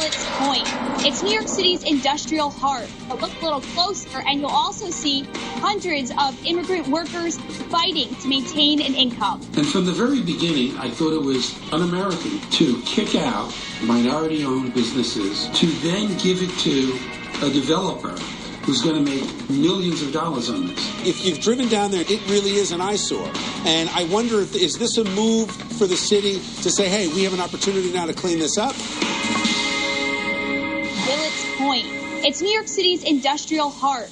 Willets Point. It's New York City's industrial heart. But look a little closer and you'll also see hundreds of immigrant workers fighting to maintain an income. And from the very beginning, I thought it was un-American to kick out minority-owned businesses, to then give it to a developer who's going to make millions of dollars on this. If you've driven down there, it really is an eyesore. And I wonder, is this a move for the city to say, hey, we have an opportunity now to clean this up? Willets Point. It's New York City's industrial heart.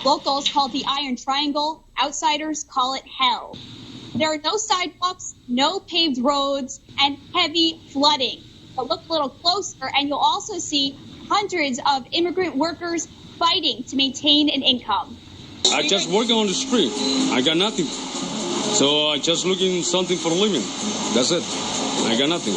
Locals call it the Iron Triangle. Outsiders call it hell. There are no sidewalks, no paved roads, and heavy flooding. But look a little closer and you'll also see hundreds of immigrant workers fighting to maintain an income. I just work on the street. I got nothing. So I just looking something for a living. That's it. I got nothing.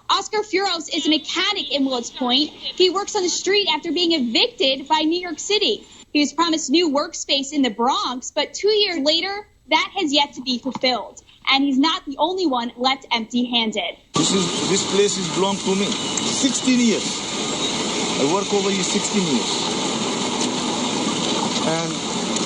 Oscar Furos is a mechanic in Willets Point. He works on the street after being evicted by New York City. He was promised new workspace in the Bronx, but 2 years later, that has yet to be fulfilled. And he's not the only one left empty-handed. This place is belong to me. 16 years. I work over here 16 years. And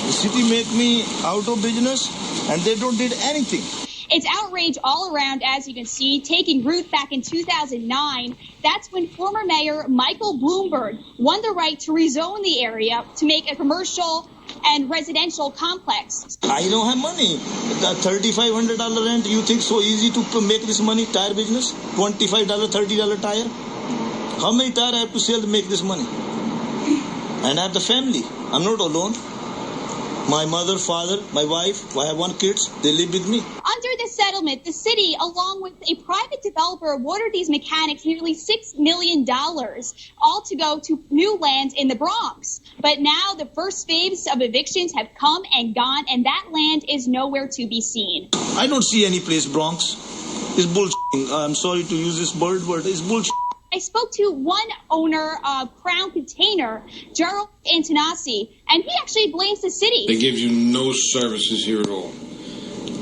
the city make me out of business, and they don't did anything. It's outrage all around, as you can see, taking root back in 2009. That's when former Mayor Michael Bloomberg won the right to rezone the area to make a commercial and residential complex. I don't have money. The $3,500 rent, you think so easy to make this money? Tire business? $25, $30 tire? How many tires I have to sell to make this money? And I have the family. I'm not alone. My mother, father, my wife, I have one kids. They live with me. Under the settlement, the city, along with a private developer, awarded these mechanics nearly $6 million, all to go to new land in the Bronx. But now the first phase of evictions have come and gone, and that land is nowhere to be seen. I don't see any place Bronx. It's bullshit. I'm sorry to use this word, but it's bullshit. I spoke to one owner of Crown Container, Gerald Antonassi, and he actually blames the city. They give you no services here at all.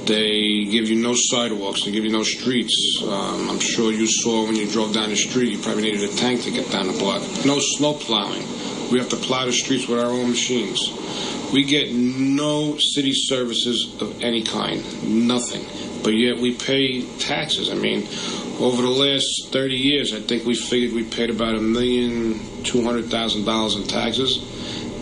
They give you no sidewalks. They give you no streets. I'm sure you saw when you drove down the street, you probably needed a tank to get down the block. No snow plowing. We have to plow the streets with our own machines. We get no city services of any kind, nothing. But yet we pay taxes. I mean, over the last 30 years, I think we figured we paid about $1,200,000 in taxes,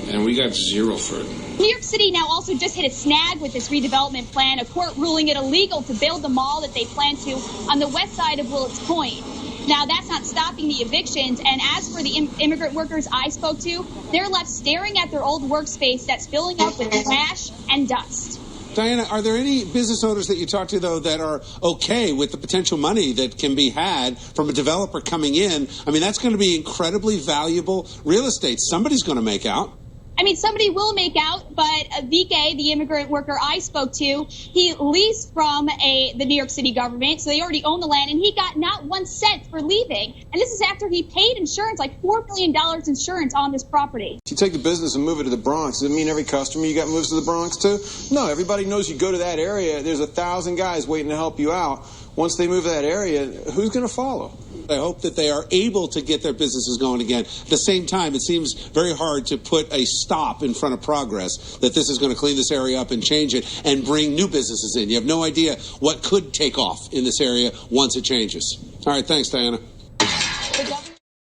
and we got zero for it. New York City now also just hit a snag with this redevelopment plan, a court ruling it illegal to build the mall that they plan to on the west side of Willets Point. Now, that's not stopping the evictions, and as for the immigrant workers I spoke to, they're left staring at their old workspace that's filling up with trash and dust. Diana, are there any business owners that you talk to, though, that are okay with the potential money that can be had from a developer coming in? I mean, that's going to be incredibly valuable real estate. Somebody's going to make out. I mean, somebody will make out, but Vike, the immigrant worker I spoke to, he leased from the New York City government, so they already own the land, and he got not 1 cent for leaving. And this is after he paid insurance, like $4 million insurance on this property. If you take the business and move it to the Bronx, does it mean every customer you got moves to the Bronx too? No, everybody knows you go to that area, there's 1,000 guys waiting to help you out. Once they move to that area, who's going to follow? I hope that they are able to get their businesses going again. At the same time, it seems very hard to put a stop in front of progress, that this is going to clean this area up and change it and bring new businesses in. You have no idea what could take off in this area once it changes. All right, thanks, Diana.